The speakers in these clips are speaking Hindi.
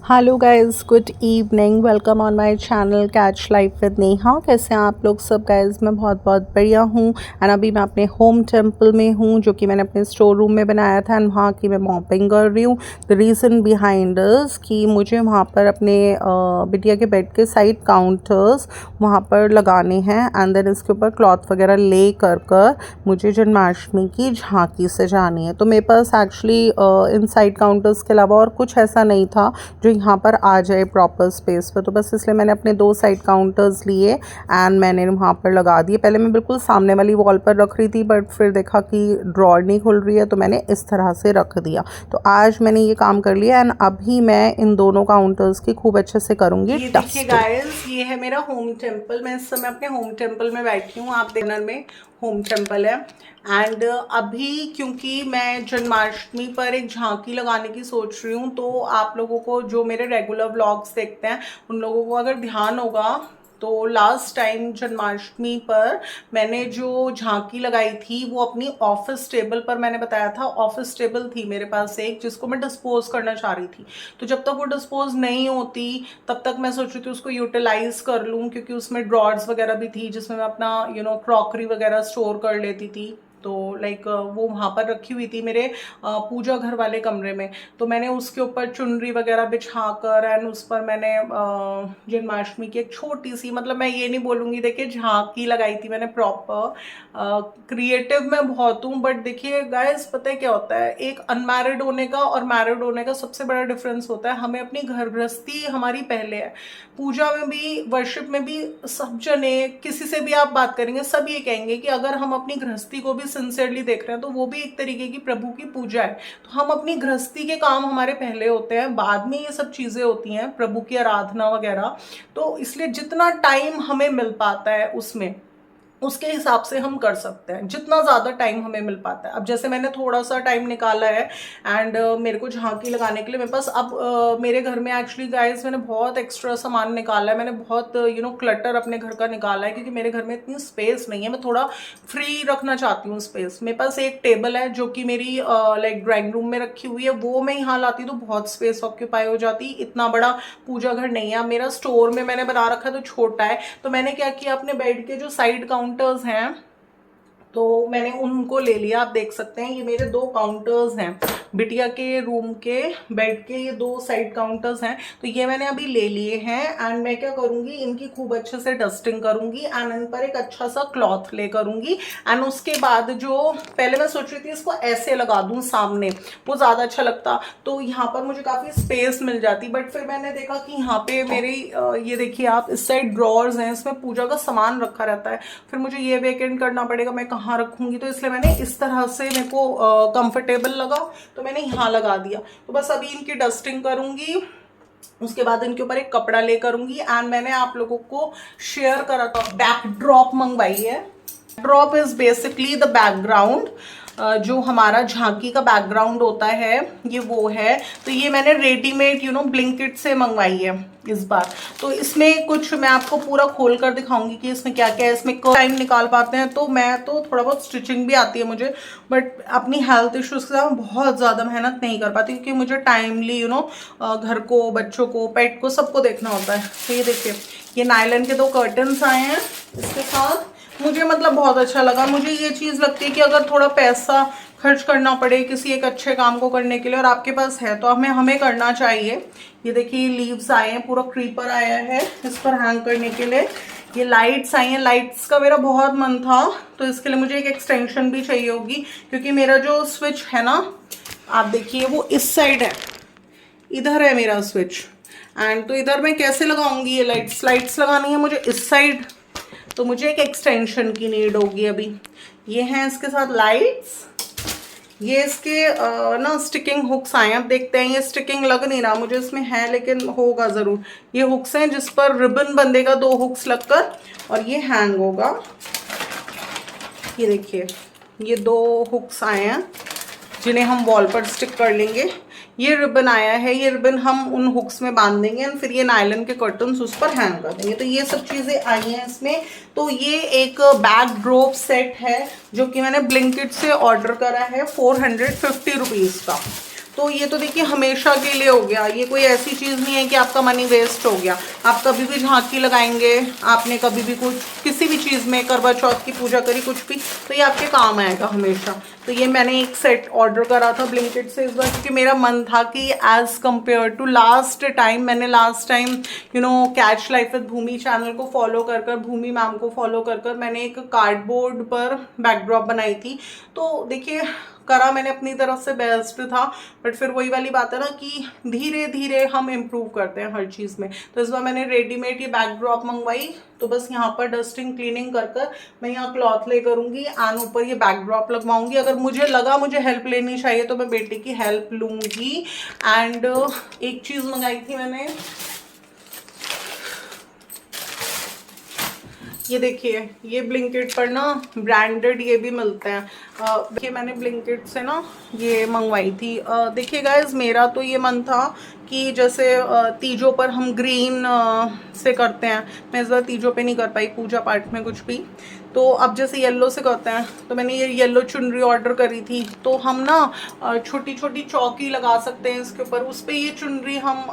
Hello guys, good evening. Welcome on my channel catch life with Neha. कैसे हैं आप लोग सब गाइस? मैं बहुत बहुत बढ़िया हूँ। एंड अभी मैं अपने होम टेम्पल में हूँ, जो कि मैंने अपने स्टोर रूम में बनाया था। एंड वहाँ की मैं मॉपिंग कर रही हूँ। द रीज़न बिहाइंड इज़ कि मुझे वहाँ पर अपने बिटिया के बेड के साइड काउंटर्स वहाँ पर लगाने हैं। एंड देन इसके ऊपर क्लॉथ वगैरह ले कर मुझे जन्माष्टमी की झांकी सजानी है। तो मेरे पास एक्चुअली इन साइड काउंटर्स के अलावा और कुछ ऐसा नहीं था जो यहाँ पर आ जाए प्रॉपर स्पेस पर। तो बस इसलिए मैंने अपने 2 साइड काउंटर्स लिए एंड मैंने वहाँ पर लगा दिए। पहले मैं बिल्कुल सामने वाली वॉल पर रख रही थी, बट फिर देखा कि ड्रॉर नहीं खुल रही है, तो मैंने इस तरह से रख दिया। तो आज मैंने ये काम कर लिया एंड अभी मैं इन दोनों काउंटर्स की खूब अच्छे से करूँगी। ये देखिए गाइस, ये है मेरा होम टेम्पल। मैं इस समय अपने होम टेम्पल में बैठी हूँ। आप डिनर में होम टेम्पल है। एंड अभी क्योंकि मैं जन्माष्टमी पर एक झांकी लगाने की सोच रही हूँ, तो आप लोगों को जो मेरे रेगुलर व्लॉग्स देखते हैं उन लोगों को अगर ध्यान होगा तो लास्ट टाइम जन्माष्टमी पर मैंने जो झांकी लगाई थी वो अपनी ऑफिस टेबल पर मैंने बताया था। ऑफिस टेबल थी मेरे पास एक, जिसको मैं डिस्पोज करना चाह रही थी। तो जब तक वो डिस्पोज नहीं होती तब तक मैं सोच रही थी उसको यूटिलाइज कर लूँ, क्योंकि उसमें ड्रॉर्स वगैरह भी थी जिसमें मैं अपना क्रॉकरी वगैरह स्टोर कर लेती थी। तो लाइक वो वहाँ पर रखी हुई थी मेरे पूजा घर वाले कमरे में। तो मैंने उसके ऊपर चुनरी वगैरह बिछा कर एंड उस पर मैंने जन्माष्टमी की एक छोटी सी, मतलब मैं ये नहीं बोलूँगी, देखिए झांकी लगाई थी मैंने प्रॉपर। क्रिएटिव में बहुत हूँ, बट देखिए गाइस, पता है क्या होता है, एक अनमैरिड होने का और मैरिड होने का सबसे बड़ा डिफरेंस होता है। हमें अपनी घर गृहस्थी हमारी पहले है। पूजा में भी, वर्शिप में भी, सब जने किसी से भी आप बात करेंगे सब ये कहेंगे कि अगर हम अपनी गृहस्थी को भी सिंसियरली देख रहे हैं तो वो भी एक तरीके की प्रभु की पूजा है। तो हम अपनी गृहस्थी के काम हमारे पहले होते हैं, बाद में ये सब चीजें होती हैं, प्रभु की आराधना वगैरह। तो इसलिए जितना टाइम हमें मिल पाता है उसमें, उसके हिसाब से हम कर सकते हैं, जितना ज़्यादा टाइम हमें मिल पाता है। अब जैसे मैंने थोड़ा सा टाइम निकाला है एंड मेरे को झांकी लगाने के लिए मेरे पास अब मेरे घर में एक्चुअली गाइस मैंने बहुत एक्स्ट्रा सामान निकाला है। मैंने बहुत क्लटर अपने घर का निकाला है, क्योंकि मेरे घर में इतनी स्पेस नहीं है। मैं थोड़ा फ्री रखना चाहती हूँ स्पेस। मेरे पास एक टेबल है जो कि मेरी लाइक ड्राइंग रूम में रखी हुई है। वो मैं यहाँ लाती तो बहुत स्पेस ऑक्यूपाई हो जाती। इतना बड़ा पूजा घर नहीं है मेरा। स्टोर में मैंने बना रखा है तो छोटा है। तो मैंने क्या किया, अपने बेड के जो साइड काउंटर्स हैं तो मैंने उनको ले लिया। आप देख सकते हैं ये मेरे 2 काउंटर्स हैं, बिटिया के रूम के बेड के ये 2 साइड काउंटर्स हैं। तो ये मैंने अभी ले लिए हैं एंड मैं क्या करूंगी, इनकी खूब अच्छे से डस्टिंग करूंगी एंड इन पर एक अच्छा सा क्लॉथ ले करूंगी। एंड उसके बाद जो पहले मैं सोच रही थी इसको ऐसे लगा दूं सामने, वो ज़्यादा अच्छा लगता, तो यहाँ पर मुझे काफ़ी स्पेस मिल जाती। बट फिर मैंने देखा कि यहाँ पे मेरी ये देखिए आप, इस साइड ड्रॉर्स हैं, इसमें पूजा का सामान रखा रहता है। फिर मुझे ये वेकेंट करना पड़ेगा, मैं कहाँ रखूंगी। तो इसलिए मैंने इस तरह से, मेरे को कंफर्टेबल लगा तो मैंने यहाँ लगा दिया। तो बस अभी इनकी डस्टिंग करूंगी, उसके बाद इनके ऊपर एक कपड़ा ले करूंगी। एंड मैंने आप लोगों को शेयर करा था, बैकड्रॉप मंगवाई है। Drop is basically the background, जो हमारा झांकी का बैकग्राउंड होता है ये वो है। तो ये मैंने रेडीमेड ब्लिंकिट से मंगवाई है इस बार। तो इसमें कुछ मैं आपको पूरा खोल कर दिखाऊंगी कि इसमें क्या क्या है। इसमें टाइम निकाल पाते हैं तो मैं तो थोड़ा बहुत स्टिचिंग भी आती है मुझे, बट अपनी हेल्थ इश्यूज के साथ बहुत ज़्यादा मेहनत नहीं कर पाती, क्योंकि मुझे टाइमली घर को, बच्चों को, पेट को, सबको देखना होता है। तो ये देखिए, ये नायलन के 2 कर्टन्स आए हैं इसके साथ। मुझे मतलब बहुत अच्छा लगा। मुझे ये चीज़ लगती है कि अगर थोड़ा पैसा खर्च करना पड़े किसी एक अच्छे काम को करने के लिए और आपके पास है तो हमें करना चाहिए। ये देखिए लीव्स आए हैं, पूरा क्रीपर आया है इस पर हैंग करने के लिए। ये लाइट्स आई हैं, लाइट्स का मेरा बहुत मन था, तो इसके लिए मुझे एक एक्सटेंशन भी चाहिए होगी, क्योंकि मेरा जो स्विच है ना, आप देखिए वो इस साइड है, इधर है मेरा स्विच। एंड तो इधर मैं कैसे लगाऊंगी ये लाइट्स लगानी है मुझे इस साइड, तो मुझे एक एक्सटेंशन की नीड होगी अभी। ये हैं इसके साथ लाइट्स। ये इसके ना स्टिकिंग हुक्स आए हैं। अब देखते हैं, ये स्टिकिंग लग नहीं रहा मुझे इसमें है, लेकिन होगा ज़रूर। ये हुक्स हैं जिस पर रिबन बंधेगा 2 हुक्स लगकर, और ये हैंग होगा। ये देखिए ये 2 हुक्स आए हैं जिन्हें हम वॉल पर स्टिक कर लेंगे। ये रिबन आया है, ये रिबन हम उन हुक्स में बांध देंगे और फिर ये नायलन के कर्टन्स उस पर हैंग कर देंगे। तो ये सब चीज़ें आई हैं इसमें। तो ये एक बैकड्रॉप सेट है जो कि मैंने ब्लिंकिट से ऑर्डर करा है 450 रुपीज़ का। तो ये तो देखिए हमेशा के लिए हो गया, ये कोई ऐसी चीज़ नहीं है कि आपका मनी वेस्ट हो गया। आप कभी भी झांकी लगाएंगे, आपने कभी भी कुछ किसी भी चीज़ में करवा चौथ की पूजा करी कुछ भी, तो ये आपके काम आएगा हमेशा। तो ये मैंने एक सेट ऑर्डर करा था ब्लिंकिट से इस बार, क्योंकि मेरा मन था कि as compare to last time, मैंने last time catch life with Bhumi channel को फॉलो कर भूमि मैम को फॉलो कर मैंने एक कार्डबोर्ड पर बैकड्रॉप बनाई थी। तो देखिए करा मैंने अपनी तरफ से बेस्ट था, बट फिर वही वाली बात है ना कि धीरे धीरे हम इम्प्रूव करते हैं हर चीज़ में। तो इस बार मैंने रेडीमेड ये बैकड्रॉप मंगवाई, तो बस यहाँ पर डस्टिंग क्लीनिंग कर मैं यहाँ क्लॉथ ले करूँगी एंड ऊपर ये बैकड्रॉप लगवाऊंगी। अगर मुझे लगा मुझे हेल्प लेनी चाहिए तो मैं बेटे की हेल्प लूँगी। एंड एक चीज़ मंगाई थी मैंने, ये देखिए, ये ब्लिंकिट पर ना ब्रांडेड ये भी मिलते हैं। देखिए मैंने ब्लिंकिट से ना ये मंगवाई थी। देखिए गाइज मेरा तो ये मन था कि जैसे तीजों पर हम ग्रीन से करते हैं, मैं इस बार तीजों पे नहीं कर पाई पूजा पाठ में कुछ भी, तो अब जैसे येलो से करते हैं, तो मैंने ये येलो चुनरी ऑर्डर करी थी। तो हम ना छोटी छोटी चौकी लगा सकते हैं इसके ऊपर, उस पर ये चुनरी हम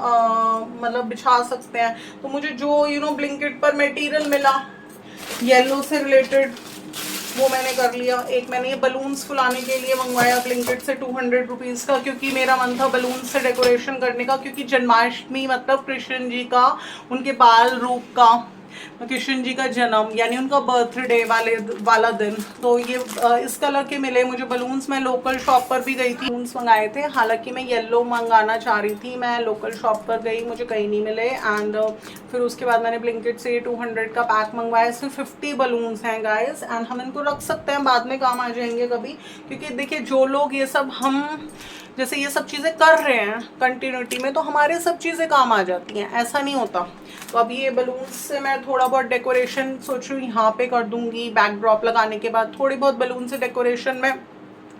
मतलब बिछा सकते हैं। तो मुझे जो ब्लिंकिट पर मटेरियल मिला येलो से रिलेटेड वो मैंने कर लिया। एक मैंने ये बलून्स फुलाने के लिए मंगवाया ब्लिंकिट से 200 रुपीज़ का, क्योंकि मेरा मन था बलून से डेकोरेशन करने का, क्योंकि जन्माष्टमी मतलब कृष्ण जी का, उनके बाल रूप का, कृष्ण जी का जन्म यानी उनका बर्थडे वाला दिन। तो ये इस कलर के मिले मुझे बलून्स। मैं लोकल शॉप पर भी गई थी, बलून्स मंगाए थे, हालांकि मैं येलो मंगाना चाह रही थी। मैं लोकल शॉप पर गई, मुझे कहीं नहीं मिले। एंड फिर उसके बाद मैंने ब्लिंकिट से 200 का पैक मंगवाया। इसमें 50 बलून्स हैं गाइस, एंड हम इनको रख सकते हैं, बाद में काम आ जाएंगे कभी। क्योंकि देखिए जो लोग ये सब हम जैसे ये सब चीज़ें कर रहे हैं कंटिन्यूटी में, तो हमारे सब चीज़ें काम आ जाती हैं, ऐसा नहीं होता। तो अब ये बलून्स से मैं थोड़ा बहुत डेकोरेशन सोच रही हूँ यहाँ पे कर दूंगी। बैकड्रॉप लगाने के बाद थोड़ी बहुत बलून से डेकोरेशन में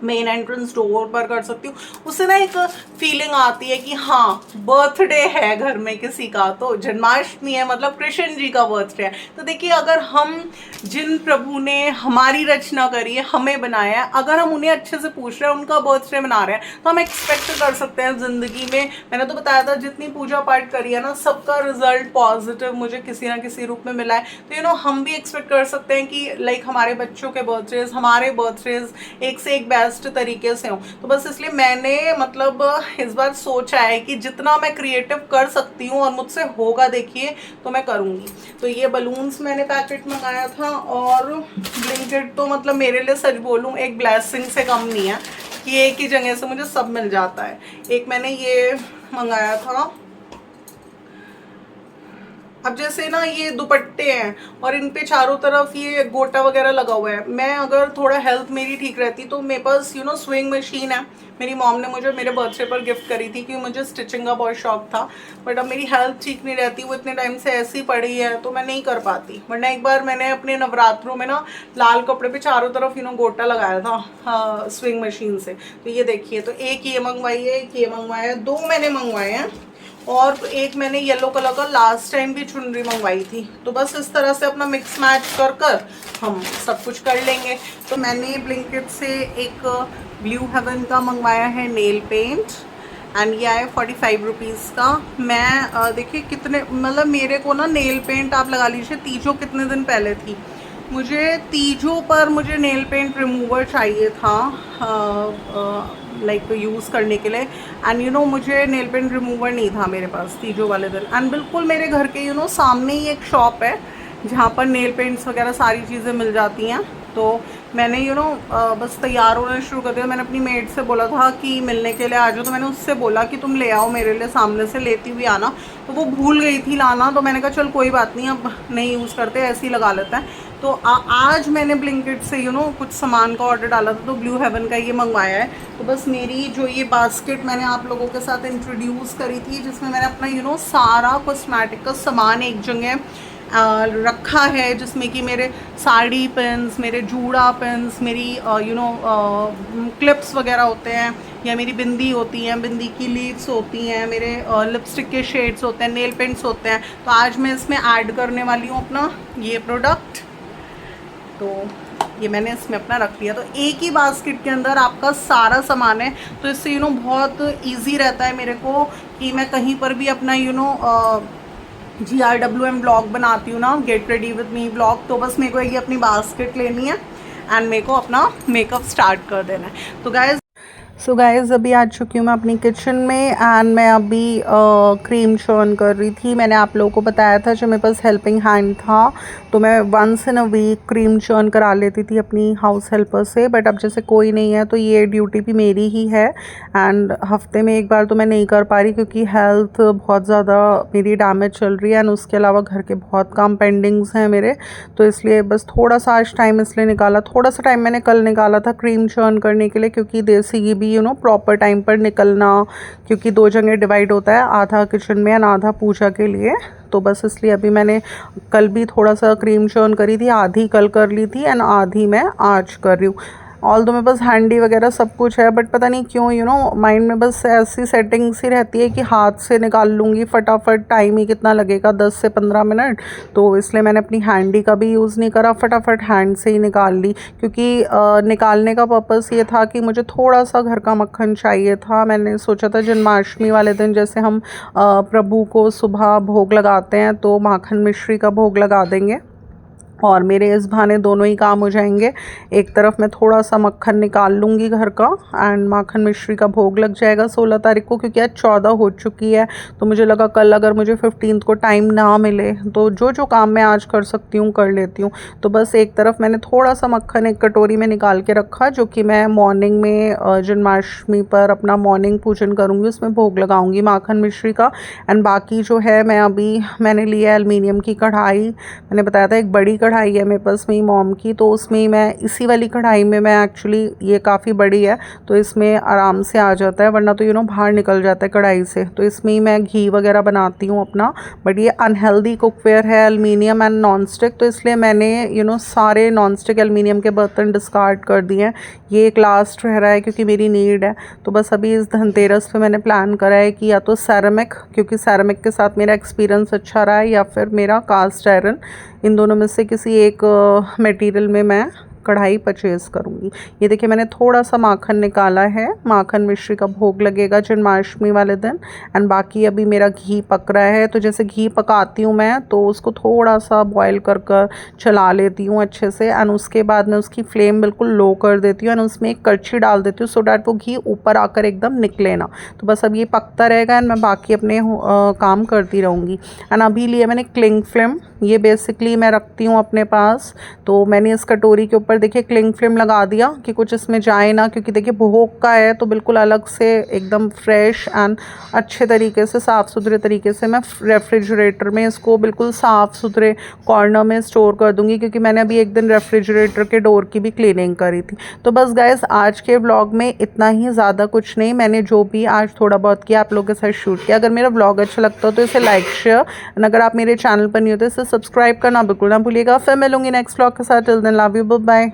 मेन एंट्रेंस डोर पर कर सकती हूँ। उससे ना एक फीलिंग आती है कि हाँ बर्थडे है घर में किसी का, तो जन्माष्टमी है मतलब कृष्ण जी का बर्थडे है। तो देखिए अगर हम जिन प्रभु ने हमारी रचना करी है, हमें बनाया है, अगर हम उन्हें अच्छे से पूछ रहे हैं, उनका बर्थडे मना रहे हैं, तो हम एक्सपेक्ट कर सकते हैं ज़िंदगी में। मैंने तो बताया था जितनी पूजा पाठ करी है ना, सबका रिजल्ट पॉजिटिव मुझे किसी ना किसी रूप में मिला है। तो हम भी एक्सपेक्ट कर सकते हैं कि लाइक हमारे बच्चों के बर्थडेज, हमारे बर्थडेज एक से एक बेस्ट तरीके से हो। तो बस इसलिए मैंने मतलब इस बार सोचा है कि जितना मैं क्रिएटिव कर सकती हूँ और मुझसे होगा देखिए तो मैं करूँगी। तो ये बलून्स मैंने पैकेट मंगाया था, और ब्लिंकिट तो मतलब मेरे लिए सच बोलूँ एक ब्लेसिंग से कम नहीं है कि एक ही जगह से मुझे सब मिल जाता है। एक मैंने ये मंगाया था, अब जैसे ना ये दुपट्टे हैं और इन पे चारों तरफ ये गोटा वगैरह लगा हुआ है। मैं अगर थोड़ा हेल्थ मेरी ठीक रहती तो मेरे पास स्विंग मशीन है, मेरी मॉम ने मुझे मेरे बर्थडे पर गिफ्ट करी थी, क्योंकि मुझे स्टिचिंग का बहुत शौक था। बट अब मेरी हेल्थ ठीक नहीं रहती, वो इतने टाइम से ऐसी पड़ी है तो मैं नहीं कर पाती। वरना एक बार मैंने अपने नवरात्रों में ना लाल कपड़े पे चारों तरफ गोटा लगाया था स्विंग मशीन से। तो ये देखिए, तो एक ये मंगवाई है, एक ये मंगवाया है, दो मैंने मंगवाए हैं, और एक मैंने येलो कलर का लास्ट टाइम भी चुनरी मंगवाई थी। तो बस इस तरह से अपना मिक्स मैच कर हम सब कुछ कर लेंगे। तो मैंने ब्लिंकिट से एक ब्लू हेवन का मंगवाया है नेल पेंट, एंड ये आया 45 रुपीज़ का। मैं देखिए कितने मतलब मेरे को ना नेल पेंट आप लगा लीजिए तीजों कितने दिन पहले थी, मुझे तीजों पर मुझे नेल पेंट रिमूवर चाहिए था लाइक यूज़ करने के लिए। एंड मुझे नेल पेंट रिमूवर नहीं था मेरे पास तीजों वाले दिन। एंड बिल्कुल मेरे घर के सामने ही एक शॉप है जहाँ पर नेल पेंट्स वगैरह सारी चीज़ें मिल जाती हैं। तो मैंने बस तैयार होना शुरू कर दिया। मैंने अपनी मेड से बोला था कि मिलने के लिए आ जाओ, तो मैंने उससे बोला कि तुम ले आओ मेरे लिए, सामने से लेती हुई आना। तो वो भूल गई थी लाना, तो मैंने कहा चल कोई बात नहीं, अब नहीं यूज़ करते, ऐसे ही लगा लेते हैं। तो आज मैंने ब्लिंकिट से कुछ सामान का ऑर्डर डाला था, तो ब्लू हेवन का ये मंगवाया है। तो बस मेरी जो ये बास्केट मैंने आप लोगों के साथ इंट्रोड्यूस करी थी, जिसमें मैंने अपना सारा कॉस्मेटिक का सामान एक जगह रखा है, जिसमें कि मेरे साड़ी पिन्स, मेरे जूड़ा पिन्स, मेरी क्लिप्स वगैरह होते हैं, या मेरी बिंदी होती हैं, बिंदी की लीव्स होती हैं, मेरे लिपस्टिक के शेड्स होते हैं, नेल पेंट्स होते हैं। तो आज मैं इसमें ऐड करने वाली हूँ अपना ये प्रोडक्ट। तो ये मैंने इसमें अपना रख लिया। तो एक ही बास्केट के अंदर आपका सारा सामान है, तो इससे बहुत ईजी रहता है मेरे को कि मैं कहीं पर भी अपना GRWM ब्लॉग बनाती हूँ ना, get ready with me blog, तो बस मेरे को ये अपनी बास्केट लेनी है एंड मेरे को अपना मेकअप स्टार्ट कर देना है। तो गाइज़ अभी आ चुकी हूँ मैं अपनी किचन में एंड मैं अभी क्रीम चर्न कर रही थी। मैंने आप लोगों को बताया था जो मेरे पास हेल्पिंग हैंड था, तो मैं once in a week cream churn करा लेती थी अपनी हाउस हेल्पर से, बट अब जैसे कोई नहीं है तो ये ड्यूटी भी मेरी ही है एंड हफ्ते में एक बार तो मैं नहीं कर पा रही क्योंकि हेल्थ बहुत ज़्यादा मेरी डैमेज चल रही है एंड उसके अलावा घर के बहुत काम पेंडिंग्स हैं मेरे, तो इसलिए बस थोड़ा सा आज टाइम इसलिए निकाला। थोड़ा सा टाइम मैंने कल निकाला था क्रीम चर्न करने के लिए, क्योंकि देसी घी भी प्रॉपर टाइम पर निकलना, क्योंकि 2 जगह डिवाइड होता है, आधा किचन में एंड आधा पूजा के लिए, तो बस इसलिए अभी मैंने कल भी थोड़ा सा क्रीम चर्न करी थी, आधी कल कर ली थी एंड आधी मैं आज कर रही हूँ। ऑल दो मेरे पास हैंडी वगैरह सब कुछ है, बट पता नहीं क्यों माइंड में बस ऐसी सेटिंग सी रहती है कि हाथ से निकाल लूँगी फटाफट, टाइम ही कितना लगेगा 10 से 15 मिनट, तो इसलिए मैंने अपनी हैंडी का भी यूज़ नहीं करा, फटाफट हैंड से ही निकाल ली, क्योंकि निकालने का पर्पस ये था कि मुझे थोड़ा सा घर का मक्खन चाहिए था। मैंने सोचा था जन्माष्टमी वाले दिन जैसे हम प्रभु को सुबह भोग लगाते हैं तो माखन मिश्री का भोग लगा देंगे और मेरे इस बहाने दोनों ही काम हो जाएंगे। एक तरफ मैं थोड़ा सा मक्खन निकाल लूँगी घर का एंड माखन मिश्री का भोग लग जाएगा 16 तारीख को, क्योंकि आज 14 हो चुकी है, तो मुझे लगा कल अगर मुझे 15 को टाइम ना मिले तो जो काम मैं आज कर सकती हूँ कर लेती हूँ। तो बस एक तरफ मैंने थोड़ा सा मक्खन एक कटोरी में निकाल के रखा, जो कि मैं मॉर्निंग में जन्माष्टमी पर अपना मॉर्निंग पूजन करूँगी, उसमें भोग लगाऊँगी माखन मिश्री का। एंड बाकी जो है मैंने लिया एलुमिनियम की कढ़ाई, मैंने बताया था एक बड़ी कढ़ाई है मेरे पास मेरी मॉम की, तो उसमें मैं इसी वाली कढ़ाई में मैं एक्चुअली, ये काफ़ी बड़ी है तो इसमें आराम से आ जाता है, वरना तो बाहर निकल जाता है कढ़ाई से, तो इसमें ही मैं घी वगैरह बनाती हूँ अपना। बट ये अनहेल्दी कुकवेयर है, एलुमिनियम एंड नॉन स्टिक, तो इसलिए मैंने सारे नॉन स्टिक एलुमिनियम के बर्तन डिस्कार्ड कर दिए हैं। ये एक लास्ट रह रहा है क्योंकि मेरी नीड है, तो बस अभी इस धनतेरस पे मैंने प्लान करा है कि या तो सैरामिक, क्योंकि सैरामिक के साथ मेरा एक्सपीरियंस अच्छा रहा है, या फिर मेरा कास्ट आयरन, इन दोनों में से किसी एक मटेरियल में मैं कढ़ाई परचेज़ करूँगी। ये देखिए मैंने थोड़ा सा माखन निकाला है, माखन मिश्री का भोग लगेगा जन्माष्टमी वाले दिन एंड बाकी अभी मेरा घी पक रहा है। तो जैसे घी पकाती हूँ मैं तो उसको थोड़ा सा बॉयल कर चला लेती हूँ अच्छे से एंड उसके बाद मैं उसकी फ्लेम बिल्कुल लो कर देती हूँ एंड उसमें एक कड़छी डाल देती हूँ, सो डैट वो घी ऊपर आकर एकदम निकले ना। तो बस अब ये पकता रहेगा एंड मैं बाकी अपने काम करती रहूँगी। एंड अभी लिए मैंने क्लिंग फिल्म, ये बेसिकली मैं रखती हूँ अपने पास, तो मैंने इस कटोरी के ऊपर देखिए क्लिंग फिल्म लगा दिया कि कुछ इसमें जाए ना, क्योंकि देखिए भोग का है तो बिल्कुल अलग से एकदम फ्रेश एंड अच्छे तरीके से साफ़ सुथरे तरीके से मैं रेफ्रिजरेटर में इसको बिल्कुल साफ़ सुथरे कॉर्नर में स्टोर कर दूँगी, क्योंकि मैंने अभी एक दिन रेफ्रिजरेटर के डोर की भी क्लीनिंग करी थी। तो बस गाइस आज के व्लॉग में इतना ही, ज़्यादा कुछ नहीं, मैंने जो भी आज थोड़ा बहुत किया आप लोगों के साथ शूट किया। अगर मेरा व्लॉग अच्छा लगता हो तो इसे लाइक शेयर, एंड अगर आप मेरे चैनल पर नहीं होते इसे सब्सक्राइब करना बिल्कुल ना भूलिएगा। फिर मिलूंगी नेक्स्ट व्लॉग के साथ, till then love you, bye bye.